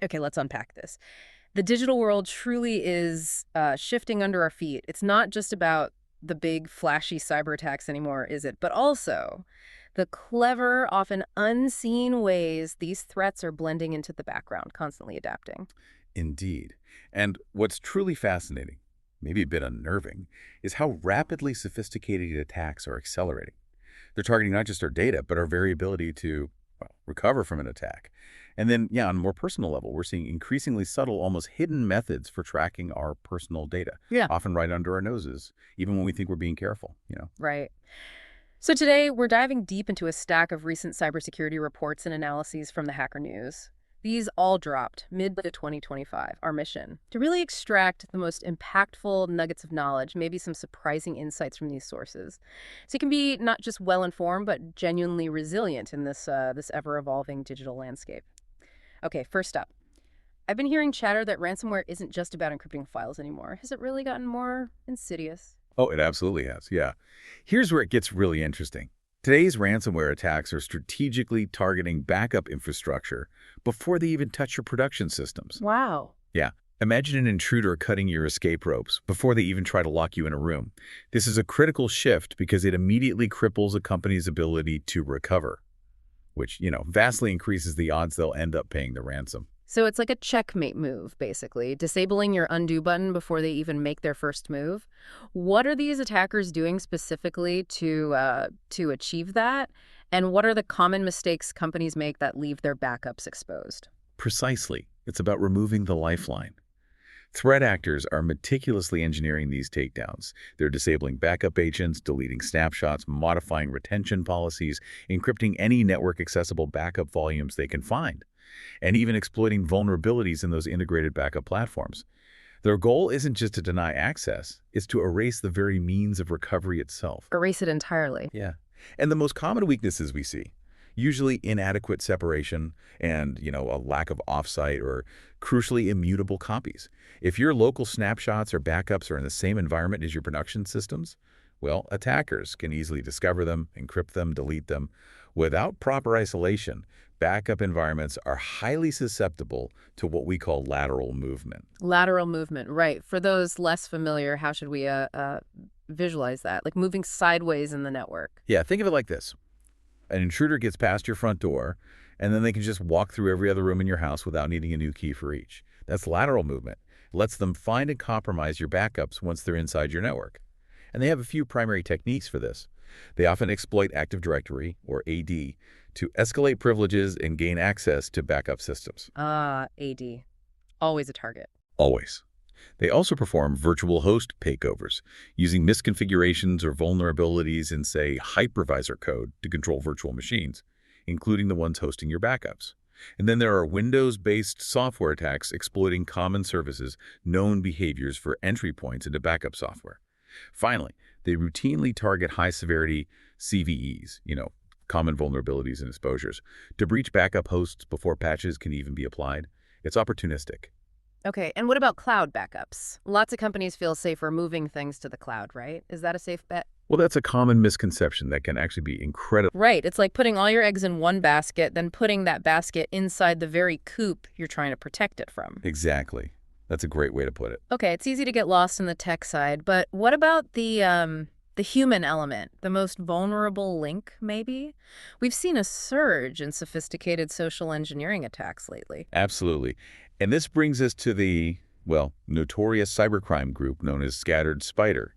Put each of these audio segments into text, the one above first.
Okay, let's unpack this. The digital world truly is shifting under our feet. It's not just about the big, flashy cyber attacks anymore, is it? But also the clever, often unseen ways these threats are blending into the background, constantly adapting. Indeed. And what's truly fascinating, maybe a bit unnerving, is how rapidly sophisticated attacks are accelerating. They're targeting not just our data, but our very ability to, well, recover from an attack. And then, yeah, on a more personal level, we're seeing increasingly subtle, almost hidden methods for tracking our personal data, Yeah. often right under our noses, even when we think we're being careful. Right. So today, we're diving deep into a stack of recent cybersecurity reports and analyses from the Hacker News. These all dropped mid to 2025, our mission, to really extract the most impactful nuggets of knowledge, maybe some surprising insights from these sources. So you can be not just well-informed, but genuinely resilient in this ever-evolving digital landscape. Okay, first up. I've been hearing chatter that ransomware isn't just about encrypting files anymore. Has it really gotten more insidious? Oh, it absolutely has, yeah. Here's where it gets really interesting. Today's ransomware attacks are strategically targeting backup infrastructure before they even touch your production systems. Wow. Yeah. Imagine an intruder cutting your escape ropes before they even try to lock you in a room. This is a critical shift because it immediately cripples a company's ability to recover, which vastly increases the odds they'll end up paying the ransom. So it's like a checkmate move, basically, disabling your undo button before they even make their first move. What are these attackers doing specifically to achieve that? And what are the common mistakes companies make that leave their backups exposed? Precisely. It's about removing the lifeline. Threat actors are meticulously engineering these takedowns. They're disabling backup agents, deleting snapshots, modifying retention policies, encrypting any network-accessible backup volumes they can find, and even exploiting vulnerabilities in those integrated backup platforms. Their goal isn't just to deny access, it's to erase the very means of recovery itself. Erase it entirely. Yeah. And the most common weaknesses we see, usually inadequate separation and a lack of offsite or crucially immutable copies. If your local snapshots or backups are in the same environment as your production systems, well, attackers can easily discover them, encrypt them, delete them. Without proper isolation, backup environments are highly susceptible to what we call lateral movement. Lateral movement, right. For those less familiar, how should we visualize that? Like moving sideways in the network. Yeah, think of it like this. An intruder gets past your front door, and then they can just walk through every other room in your house without needing a new key for each. That's lateral movement. It lets them find and compromise your backups once they're inside your network. And they have a few primary techniques for this. They often exploit Active Directory, or AD, to escalate privileges and gain access to backup systems. Ah, AD. Always a target. Always. They also perform virtual host takeovers, using misconfigurations or vulnerabilities in, say, hypervisor code to control virtual machines, including the ones hosting your backups. And then there are Windows-based software attacks exploiting common services, known behaviors for entry points into backup software. Finally, they routinely target high-severity CVEs, common vulnerabilities and exposures, to breach backup hosts before patches can even be applied. It's opportunistic. Okay, and what about cloud backups? Lots of companies feel safer moving things to the cloud, right? Is that a safe bet? Well, that's a common misconception that can actually be incredible. Right, it's like putting all your eggs in one basket, then putting that basket inside the very coop you're trying to protect it from. Exactly. That's a great way to put it. Okay, it's easy to get lost in the tech side, but what about the human element, the most vulnerable link, maybe? We've seen a surge in sophisticated social engineering attacks lately. Absolutely. And this brings us to the, well, notorious cybercrime group known as Scattered Spider.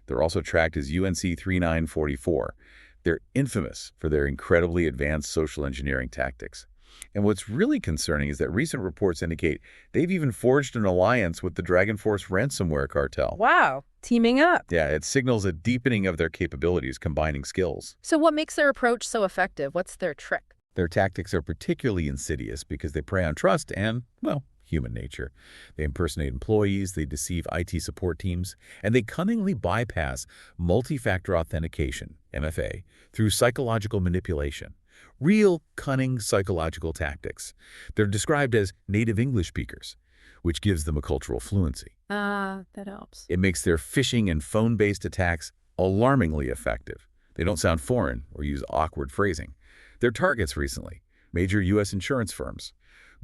They're also tracked as UNC 3944. They're infamous for their incredibly advanced social engineering tactics. And what's really concerning is that recent reports indicate they've even forged an alliance with the Dragon Force ransomware cartel. Wow, teaming up. Yeah, it signals a deepening of their capabilities, combining skills. So what makes their approach so effective? What's their trick? Their tactics are particularly insidious because they prey on trust and, well, human nature. They impersonate employees, they deceive IT support teams, and they cunningly bypass multi-factor authentication, MFA, through psychological manipulation. Real cunning psychological tactics. They're described as native English speakers, which gives them a cultural fluency. That helps. It makes their phishing and phone-based attacks alarmingly effective. They don't sound foreign or use awkward phrasing. Their targets recently, major U.S. insurance firms,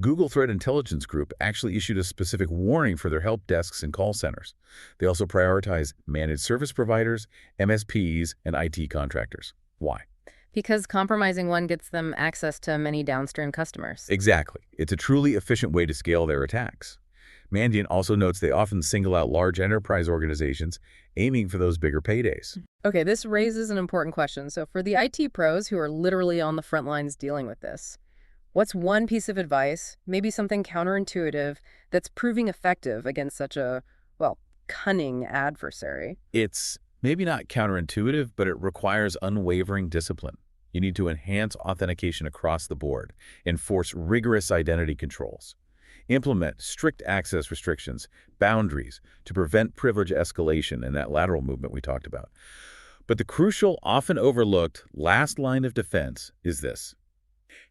Google Threat Intelligence Group actually issued a specific warning for their help desks and call centers. They also prioritize managed service providers, MSPs, and IT contractors. Why? Because compromising one gets them access to many downstream customers. Exactly. It's a truly efficient way to scale their attacks. Mandiant also notes they often single out large enterprise organizations aiming for those bigger paydays. Okay, this raises an important question. So for the IT pros who are literally on the front lines dealing with this, what's one piece of advice, maybe something counterintuitive, that's proving effective against such a, well, cunning adversary? It's maybe not counterintuitive, but it requires unwavering discipline. You need to enhance authentication across the board, enforce rigorous identity controls, implement strict access restrictions, boundaries to prevent privilege escalation and that lateral movement we talked about. But the crucial, often overlooked, last line of defense is this.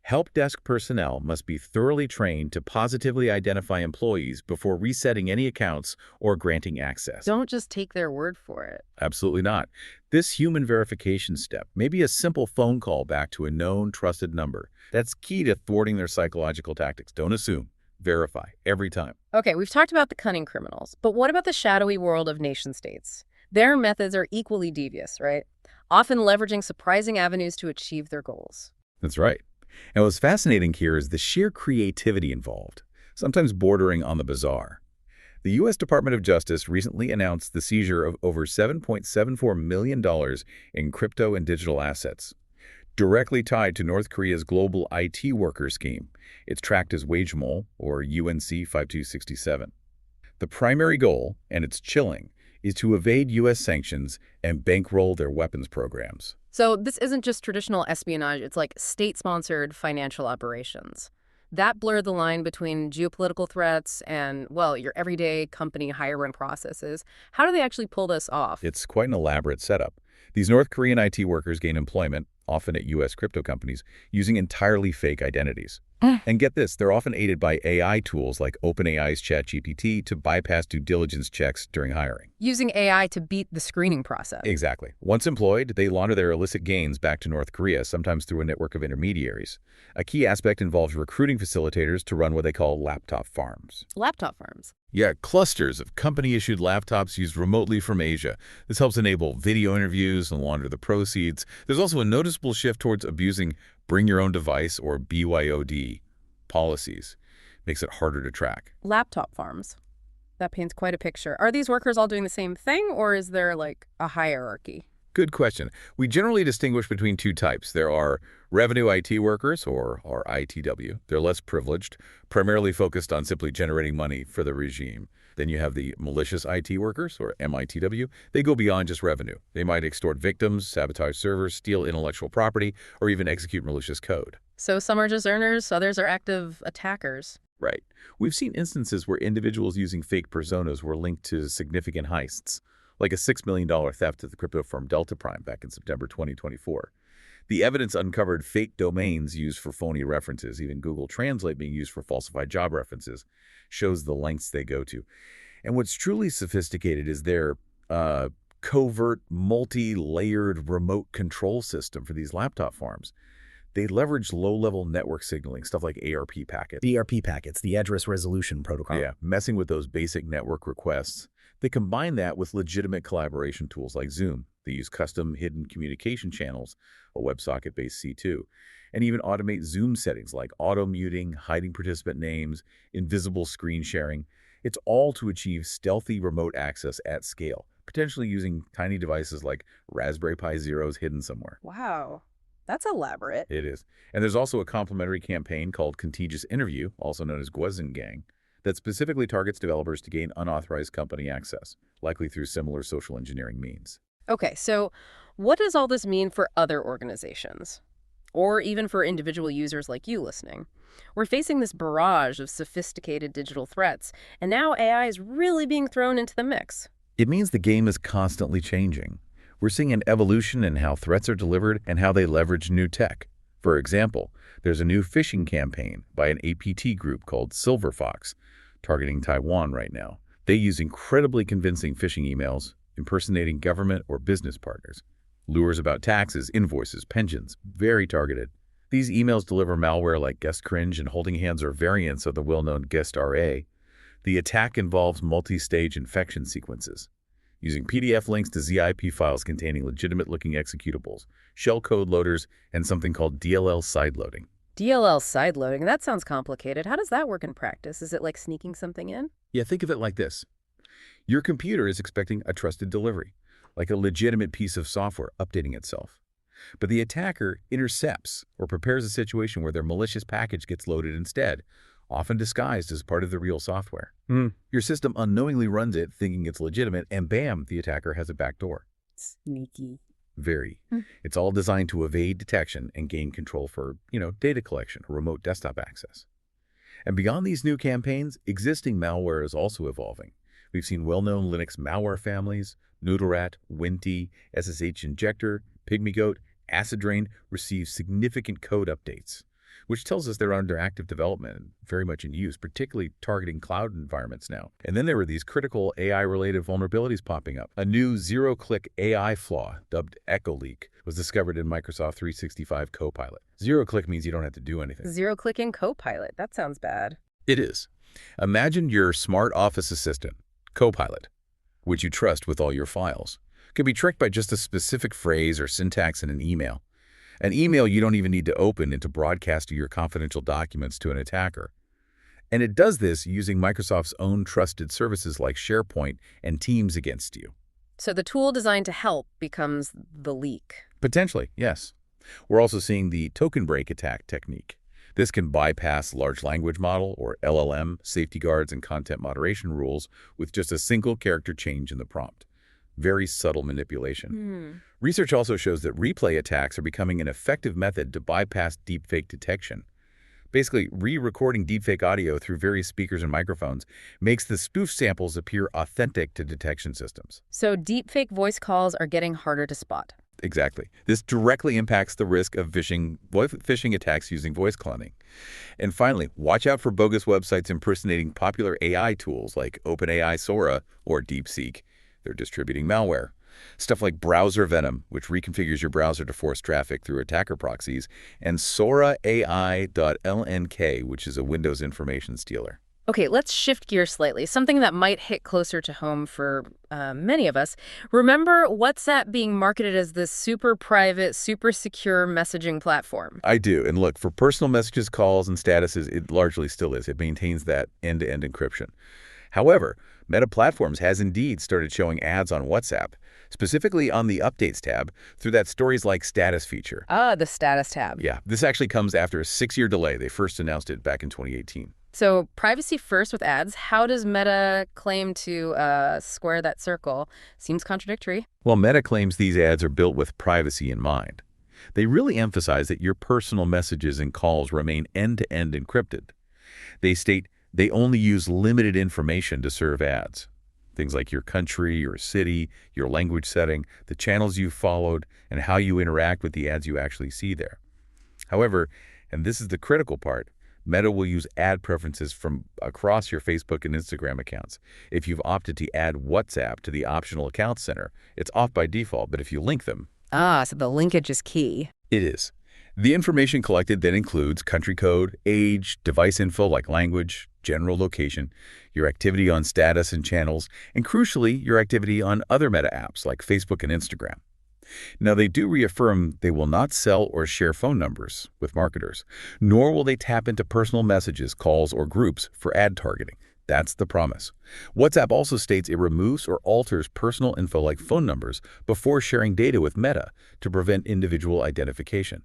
Help desk personnel must be thoroughly trained to positively identify employees before resetting any accounts or granting access. Don't just take their word for it. Absolutely not. This human verification step may be a simple phone call back to a known, trusted number. That's key to thwarting their psychological tactics. Don't assume. Verify every time. Okay, we've talked about the cunning criminals, but what about the shadowy world of nation-states? Their methods are equally devious, right? Often leveraging surprising avenues to achieve their goals. That's right. And what's fascinating here is the sheer creativity involved, sometimes bordering on the bizarre. The U.S. Department of Justice recently announced the seizure of over $7.74 million in crypto and digital assets, directly tied to North Korea's global IT worker scheme. It's tracked as WageMole, or UNC 5267. The primary goal, and it's chilling, is to evade U.S. sanctions and bankroll their weapons programs. So this isn't just traditional espionage, it's like state-sponsored financial operations. That blurred the line between geopolitical threats and, well, your everyday company hiring processes. How do they actually pull this off? It's quite an elaborate setup. These North Korean IT workers gain employment, often at U.S. crypto companies, using entirely fake identities. And get this, they're often aided by AI tools like OpenAI's ChatGPT to bypass due diligence checks during hiring. Using AI to beat the screening process. Exactly. Once employed, they launder their illicit gains back to North Korea, sometimes through a network of intermediaries. A key aspect involves recruiting facilitators to run what they call laptop farms. Laptop farms. Yeah, clusters of company-issued laptops used remotely from Asia. This helps enable video interviews and launder the proceeds. There's also a noticeable shift towards abusing bring your own device, or BYOD, policies. Makes it harder to track. Laptop farms. That paints quite a picture. Are these workers all doing the same thing, or is there, like, a hierarchy? Good question. We generally distinguish between two types. There are revenue IT workers, or ITW. They're less privileged, primarily focused on simply generating money for the regime. Then you have the malicious IT workers, or MITW. They go beyond just revenue. They might extort victims, sabotage servers, steal intellectual property, or even execute malicious code. So some are just earners, others are active attackers. Right. We've seen instances where individuals using fake personas were linked to significant heists, like a $6 million theft at the crypto firm Delta Prime back in September 2024. The evidence uncovered fake domains used for phony references, even Google Translate being used for falsified job references, shows the lengths they go to. And what's truly sophisticated is their covert, multi-layered remote control system for these laptop farms. They leverage low-level network signaling, stuff like ARP packets. ARP packets, the address resolution protocol. Yeah, messing with those basic network requests. They combine that with legitimate collaboration tools like Zoom. They use custom hidden communication channels, a WebSocket-based C2, and even automate Zoom settings like auto-muting, hiding participant names, invisible screen sharing. It's all to achieve stealthy remote access at scale, potentially using tiny devices like Raspberry Pi Zeros hidden somewhere. Wow, that's elaborate. It is. And there's also a complementary campaign called Contagious Interview, also known as Guozengang, that specifically targets developers to gain unauthorized company access, likely through similar social engineering means. Okay, so what does all this mean for other organizations? Or even for individual users like you listening? We're facing this barrage of sophisticated digital threats, and now AI is really being thrown into the mix. It means the game is constantly changing. We're seeing an evolution in how threats are delivered and how they leverage new tech. For example, there's a new phishing campaign by an APT group called Silver Fox, targeting Taiwan right now. They use incredibly convincing phishing emails, impersonating government or business partners. Lures about taxes, invoices, pensions, very targeted. These emails deliver malware like guest cringe and holding hands or variants of the well-known guest RA. The attack involves multi-stage infection sequences, using PDF links to ZIP files containing legitimate-looking executables, shell code loaders, and something called DLL sideloading. DLL sideloading, that sounds complicated. How does that work in practice? Is it like sneaking something in? Yeah, think of it like this. Your computer is expecting a trusted delivery, like a legitimate piece of software updating itself. But the attacker intercepts or prepares a situation where their malicious package gets loaded instead, often disguised as part of the real software. Your system unknowingly runs it, thinking it's legitimate, and bam, the attacker has a backdoor. Sneaky. Very. It's all designed to evade detection and gain control for, data collection or remote desktop access. And beyond these new campaigns, existing malware is also evolving. We've seen well-known Linux malware families, NoodleRat, Winty, SSH Injector, PygmyGoat, AcidRain receive significant code updates, which tells us they're under active development and very much in use, particularly targeting cloud environments now. And then there were these critical AI-related vulnerabilities popping up. A new zero-click AI flaw, dubbed Echo Leak, was discovered in Microsoft 365 Copilot. Zero-click means you don't have to do anything. Zero-click in Copilot. That sounds bad. It is. Imagine your smart office assistant, Copilot, which you trust with all your files, could be tricked by just a specific phrase or syntax in an email. An email you don't even need to open into broadcasting your confidential documents to an attacker. And it does this using Microsoft's own trusted services like SharePoint and Teams against you. So the tool designed to help becomes the leak. Potentially, yes. We're also seeing the token break attack technique. This can bypass large language model or LLM safety guards and content moderation rules with just a single character change in the prompt. Very subtle manipulation. Research also shows that replay attacks are becoming an effective method to bypass deepfake detection. Basically, re-recording deepfake audio through various speakers and microphones makes the spoof samples appear authentic to detection systems. So deepfake voice calls are getting harder to spot. Exactly. This directly impacts the risk of phishing attacks using voice cloning. And finally, watch out for bogus websites impersonating popular AI tools like OpenAI Sora or DeepSeek. They're distributing malware. Stuff like Browser Venom, which reconfigures your browser to force traffic through attacker proxies, and SoraAI.lnk, which is a Windows information stealer. Okay, let's shift gears slightly. Something that might hit closer to home for many of us. Remember WhatsApp being marketed as this super private, super secure messaging platform? I do. And look, for personal messages, calls, and statuses, it largely still is. It maintains that end-to-end encryption. However, Meta Platforms has indeed started showing ads on WhatsApp, specifically on the Updates tab, through that Stories Like status feature. Ah, the status tab. Yeah, this actually comes after a 6-year delay. They first announced it back in 2018. So privacy first with ads. How does Meta claim to square that circle? Seems contradictory. Well, Meta claims these ads are built with privacy in mind. They really emphasize that your personal messages and calls remain end-to-end encrypted. They state they only use limited information to serve ads. Things like your country, your city, your language setting, the channels you've followed, and how you interact with the ads you actually see there. However, and this is the critical part, Meta will use ad preferences from across your Facebook and Instagram accounts. If you've opted to add WhatsApp to the optional account center, it's off by default, but if you link them... Ah, so the linkage is key. It is. The information collected then includes country code, age, device info like language, general location, your activity on status and channels, and crucially, your activity on other Meta apps like Facebook and Instagram. Now, they do reaffirm they will not sell or share phone numbers with marketers, nor will they tap into personal messages, calls, or groups for ad targeting. That's the promise. WhatsApp also states it removes or alters personal info like phone numbers before sharing data with Meta to prevent individual identification.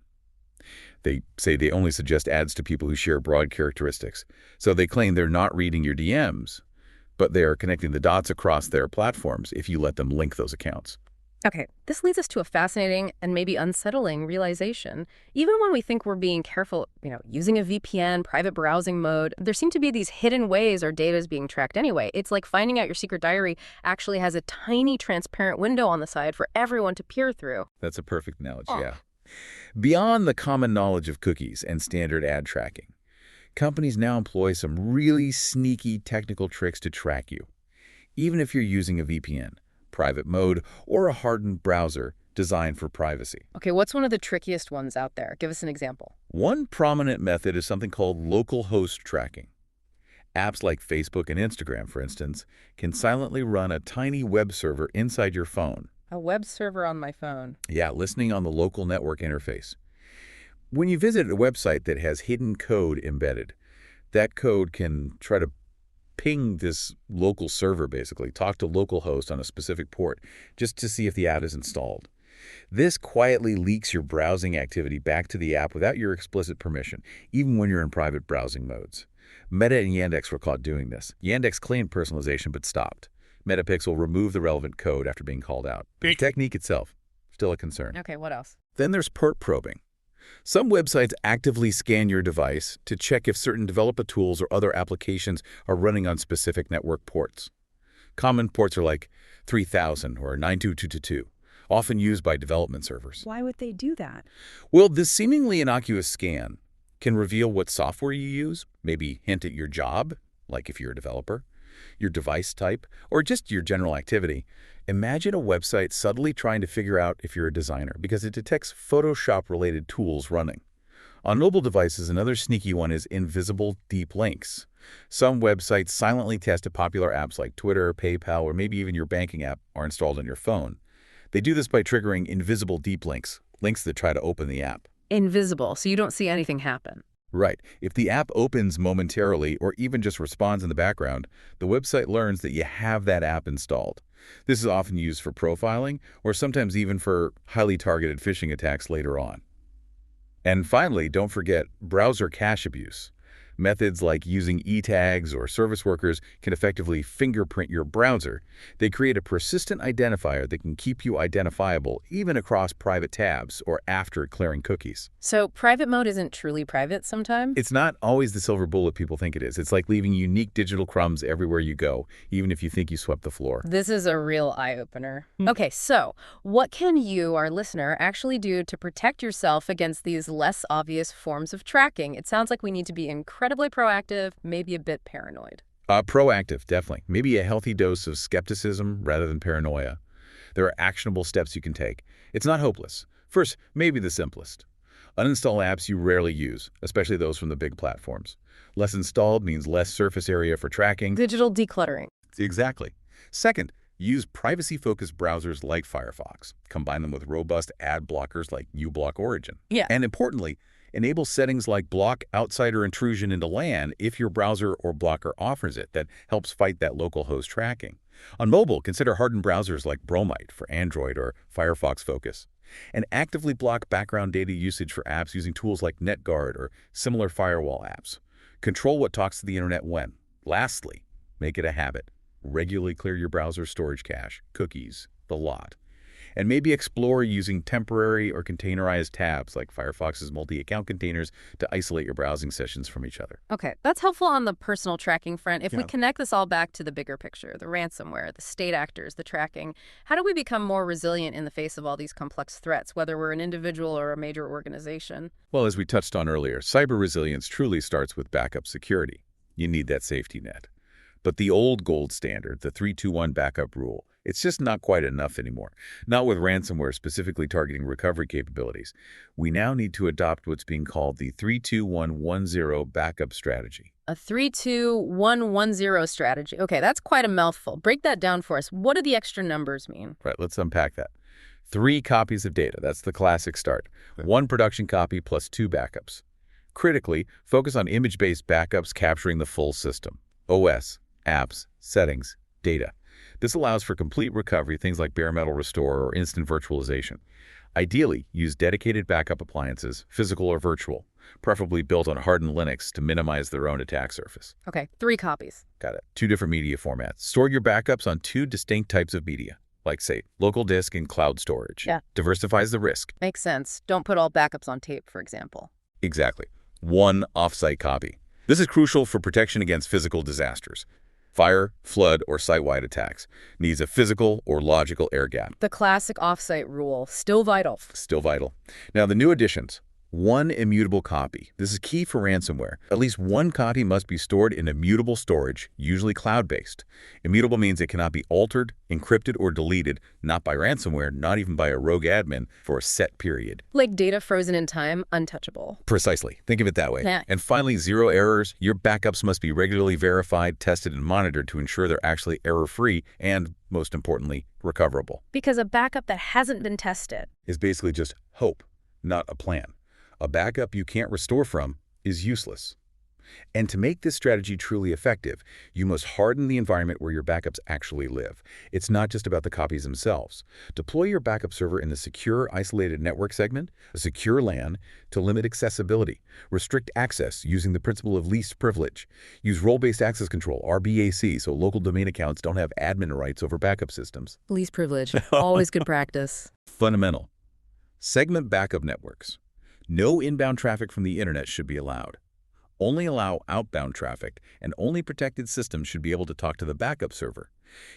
They say they only suggest ads to people who share broad characteristics, so they claim they're not reading your DMs, but they are connecting the dots across their platforms if you let them link those accounts. Okay, this leads us to a fascinating and maybe unsettling realization. Even when we think we're being careful, using a VPN, private browsing mode, there seem to be these hidden ways our data is being tracked anyway. It's like finding out your secret diary actually has a tiny transparent window on the side for everyone to peer through. That's a perfect analogy, yeah. Beyond the common knowledge of cookies and standard ad tracking, companies now employ some really sneaky technical tricks to track you. Even if you're using a VPN, private mode, or a hardened browser, designed for privacy. Okay, what's one of the trickiest ones out there? Give us an example. One prominent method is something called local host tracking. Apps like Facebook and Instagram, for instance, can silently run a tiny web server inside your phone. A web server on my phone. Yeah, listening on the local network interface. When you visit a website that has hidden code embedded, that code can try to ping this local server, basically, talk to localhost on a specific port, just to see if the app is installed. This quietly leaks your browsing activity back to the app without your explicit permission, even when you're in private browsing modes. Meta and Yandex were caught doing this. Yandex claimed personalization but stopped. Metapixel removed the relevant code after being called out. The technique itself, still a concern. Okay, what else? Then there's port probing. Some websites actively scan your device to check if certain developer tools or other applications are running on specific network ports. Common ports are like 3000 or 92222, often used by development servers. Why would they do that? Well, this seemingly innocuous scan can reveal what software you use, maybe hint at your job, like if you're a developer, your device type, or just your general activity. Imagine a website subtly trying to figure out if you're a designer because it detects Photoshop-related tools running. On mobile devices, another sneaky one is invisible deep links. Some websites silently test if popular apps like Twitter, PayPal, or maybe even your banking app are installed on your phone. They do this by triggering invisible deep links, links that try to open the app. Invisible, so you don't see anything happen. Right. If the app opens momentarily or even just responds in the background, the website learns that you have that app installed. This is often used for profiling or sometimes even for highly targeted phishing attacks later on. And finally, don't forget browser cache abuse. Methods like using e-tags or service workers can effectively fingerprint your browser. They create a persistent identifier that can keep you identifiable even across private tabs or after clearing cookies. So private mode isn't truly private sometimes? It's not always the silver bullet people think it is. It's like leaving unique digital crumbs everywhere you go, even if you think you swept the floor. This is a real eye-opener. Okay, so what can you, our listener, actually do to protect yourself against these less obvious forms of tracking? It sounds like we need to be incredibly proactive, maybe a bit paranoid. Proactive, definitely. Maybe a healthy dose of skepticism rather than paranoia. There are actionable steps you can take. It's not hopeless. First, maybe the simplest. Uninstall apps you rarely use, especially those from the big platforms. Less installed means less surface area for tracking. Digital decluttering. Exactly. Second, use privacy-focused browsers like Firefox. Combine them with robust ad blockers like uBlock Origin. Yeah. And importantly, enable settings like block outsider intrusion into LAN if your browser or blocker offers it. That helps fight that local host tracking. On mobile, consider hardened browsers like Bromite for Android or Firefox Focus. And actively block background data usage for apps using tools like NetGuard or similar firewall apps. Control what talks to the internet when. Lastly, make it a habit. Regularly clear your browser storage cache, cookies, the lot. And maybe explore using temporary or containerized tabs like Firefox's multi-account containers to isolate your browsing sessions from each other. Okay, that's helpful on the personal tracking front. If we connect this all back to the bigger picture, the ransomware, the state actors, the tracking, how do we become more resilient in the face of all these complex threats, whether we're an individual or a major organization? Well, as we touched on earlier, cyber resilience truly starts with backup security. You need that safety net. But the old gold standard, the 3-2-1 backup rule, it's just not quite enough anymore. Not with ransomware specifically targeting recovery capabilities. We now need to adopt what's being called the 3-2-1-1-0 backup strategy. A 3-2-1-1-0 strategy. Okay, that's quite a mouthful. Break that down for us. What do the extra numbers mean? Right, let's unpack that. 3 copies of data, that's the classic start. 1 production copy plus 2 backups. Critically, focus on image-based backups capturing the full system. OS, apps, settings, data. This allows for complete recovery, things like bare metal restore or instant virtualization. Ideally, use dedicated backup appliances, physical or virtual, preferably built on hardened Linux to minimize their own attack surface. Okay, 3 copies. Got it. 2 different media formats. Store your backups on 2 distinct types of media, like, say, local disk and cloud storage. Yeah. Diversifies the risk. Makes sense. Don't put all backups on tape, for example. Exactly. 1 offsite copy. This is crucial for protection against physical disasters. Fire, flood, or site-wide attacks. Needs a physical or logical air gap. The classic offsite rule, still vital. Still vital. Now, the new additions. One immutable copy. This is key for ransomware. At least one copy must be stored in immutable storage, usually cloud-based. Immutable means it cannot be altered, encrypted, or deleted, not by ransomware, not even by a rogue admin, for a set period. Like data frozen in time, untouchable. Precisely. Think of it that way. Yeah. And finally, zero errors. Your backups must be regularly verified, tested, and monitored to ensure they're actually error-free and, most importantly, recoverable. Because a backup that hasn't been tested Is basically just hope, not a plan. A backup you can't restore from is useless. And to make this strategy truly effective, you must harden the environment where your backups actually live. It's not just about the copies themselves. Deploy your backup server in a secure, isolated network segment, a secure LAN, to limit accessibility. Restrict access using the principle of least privilege. Use role-based access control, RBAC, so local domain accounts don't have admin rights over backup systems. least privilege. Always good practice. Fundamental. Segment backup networks. No inbound traffic from the internet should be allowed. Only allow outbound traffic, and only protected systems should be able to talk to the backup server.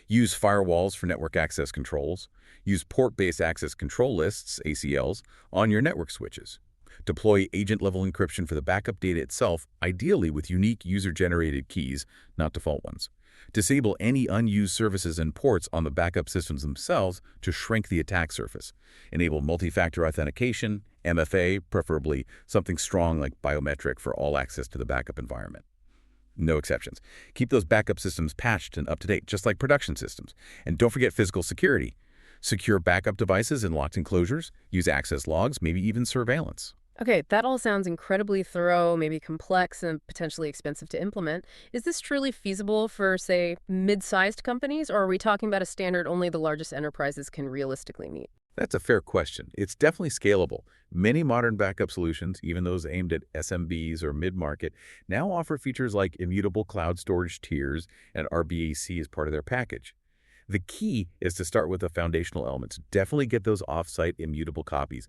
Use firewalls for network access controls. Use port-based access control lists, ACLs, on your network switches. Deploy agent-level encryption for the backup data itself, ideally with unique user-generated keys, not default ones. Disable any unused services and ports on the backup systems themselves to shrink the attack surface. Enable multi-factor authentication, MFA, preferably something strong like biometric for all access to the backup environment. No exceptions. Keep those backup systems patched and up-to-date, just like production systems. And don't forget physical security. Secure backup devices in locked enclosures, use access logs, maybe even surveillance. Okay, that all sounds incredibly thorough, maybe complex, and potentially expensive to implement. Is this truly feasible for, say, mid-sized companies, or are we talking about a standard only the largest enterprises can realistically meet? That's a fair question. It's definitely scalable. Many modern backup solutions, even those aimed at SMBs or mid-market, now offer features like immutable cloud storage tiers and RBAC as part of their package. The key is to start with the foundational elements. Definitely get those off-site immutable copies.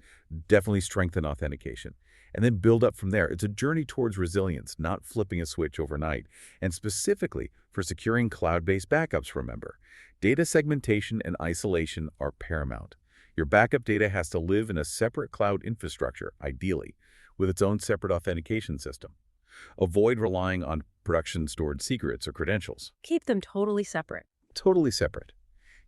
Definitely strengthen authentication. And then build up from there. It's a journey towards resilience, not flipping a switch overnight. And specifically for securing cloud-based backups, remember, data segmentation and isolation are paramount. Your backup data has to live in a separate cloud infrastructure, ideally, with its own separate authentication system. Avoid relying on production-stored secrets or credentials. Keep them totally separate. Totally separate.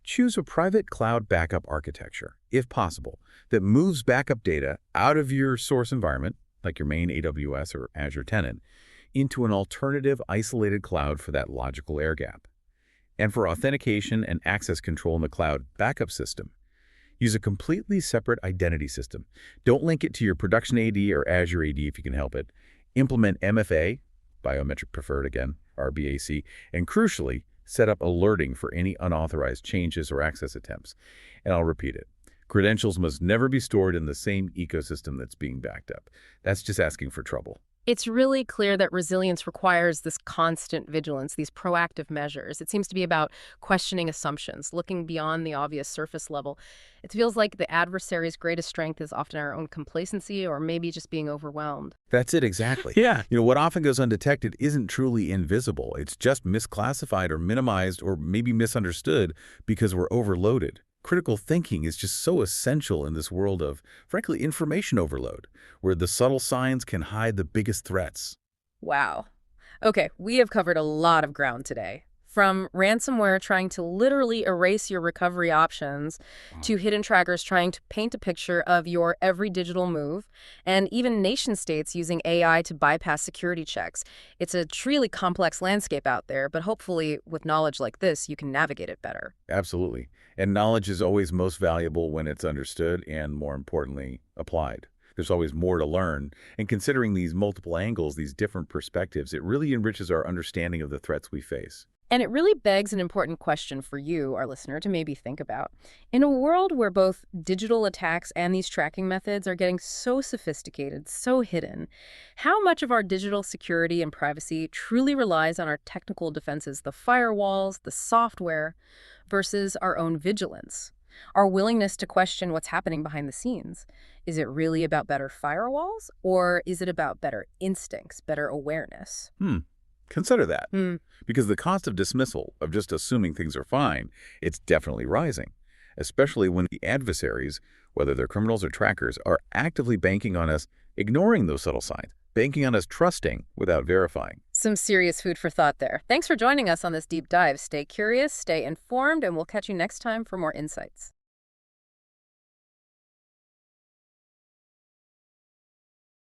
Choose a private cloud backup architecture, if possible, that moves backup data out of your source environment, like your main AWS or Azure tenant, into an alternative isolated cloud for that logical air gap. And for authentication and access control in the cloud backup system, use a completely separate identity system. Don't link it to your production AD or Azure AD if you can help it. Implement MFA, biometric preferred again, RBAC, and crucially, set up alerting for any unauthorized changes or access attempts. And I'll repeat it. Credentials must never be stored in the same ecosystem that's being backed up. That's just asking for trouble. It's really clear that resilience requires this constant vigilance, these proactive measures. It seems to be about questioning assumptions, looking beyond the obvious surface level. It feels like the adversary's greatest strength is often our own complacency or maybe just being overwhelmed. That's it exactly. Yeah. What often goes undetected isn't truly invisible. It's just misclassified or minimized or maybe misunderstood because we're overloaded. Critical thinking is just so essential in this world of, frankly, information overload, where the subtle signs can hide the biggest threats. Wow. Okay, we have covered a lot of ground today. From ransomware trying to literally erase your recovery options, to hidden trackers trying to paint a picture of your every digital move, and even nation-states using AI to bypass security checks. It's a truly complex landscape out there, but hopefully with knowledge like this, you can navigate it better. Absolutely. And knowledge is always most valuable when it's understood and, more importantly, applied. There's always more to learn. And considering these multiple angles, these different perspectives, it really enriches our understanding of the threats we face. And it really begs an important question for you, our listener, to maybe think about. In a world where both digital attacks and these tracking methods are getting so sophisticated, so hidden, how much of our digital security and privacy truly relies on our technical defenses, the firewalls, the software, versus our own vigilance? Our willingness to question what's happening behind the scenes. Is it really about better firewalls, or is it about better instincts, better awareness? Consider that. Because the cost of dismissal, of just assuming things are fine, it's definitely rising, especially when the adversaries, whether they're criminals or trackers, are actively banking on us ignoring those subtle signs, banking on us trusting without verifying. Some serious food for thought there. Thanks for joining us on this deep dive. Stay curious, stay informed, and we'll catch you next time for more insights.